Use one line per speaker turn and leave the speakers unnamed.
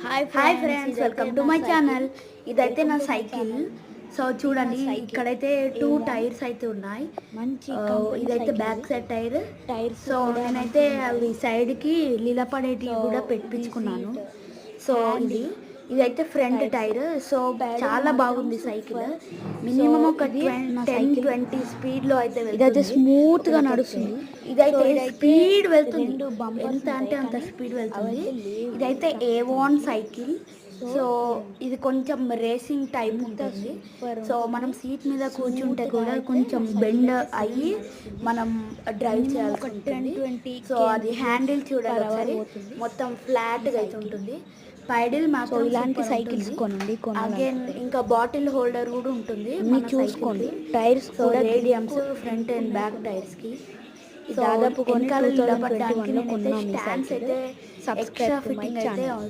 Hi friends, welcome to my channel. ఇదైతే నా cycle. So చూడండి, ఇక్కడైతే 2 టైర్స్ అయితే ఉన్నాయి. ఇదైతే బ్యాక్ సైడ్ టైర్. సో నేనైతే అవి సైడ్కి లీలపడేటివి కూడా పెట్టించుకున్నాను. సో ఇదైతే ఫ్రంట్ టైర్. సో చాలా బాగుంది సైకిల్. మినిమం ఒక 10-20 స్పీడ్లో అయితే
ఇదైతే స్మూత్గా నడుస్తుంది.
ఇదైతే స్పీడ్ వెళ్తుంది, ఎంత అంటే అంత స్పీడ్ వెళ్తుంది. ఇదైతే A1 సైకిల్. సో ఇది కొంచెం రేసింగ్ టైప్ ఉంటుంది. సో మనం సీట్ మీద కూర్చుంటే కూడా కొంచెం బెండ్ అయ్యి మనం డ్రైవ్ చేయాల్సి ఉంటుంది. సో అది హ్యాండిల్ చూడాలి ఒకసారి, మొత్తం ఫ్లాట్గా అయితే ఉంటుంది. పైడిల్ మాత్రం
ఇలాంటి సైకిల్స్ కొనండి.
అగైన్ ఇంకా బాటిల్ హోల్డర్ కూడా ఉంటుంది.
మీరు చూసుకోండి, టైర్స్ కూడా
రేడియమ్స్ ఫ్రంట్ అండ్ బ్యాక్ టైర్స్కి.
దాదాపు
స్టాండ్స్ అయితే ఎక్స్ట్రా ఫిట్టింగ్ అయితే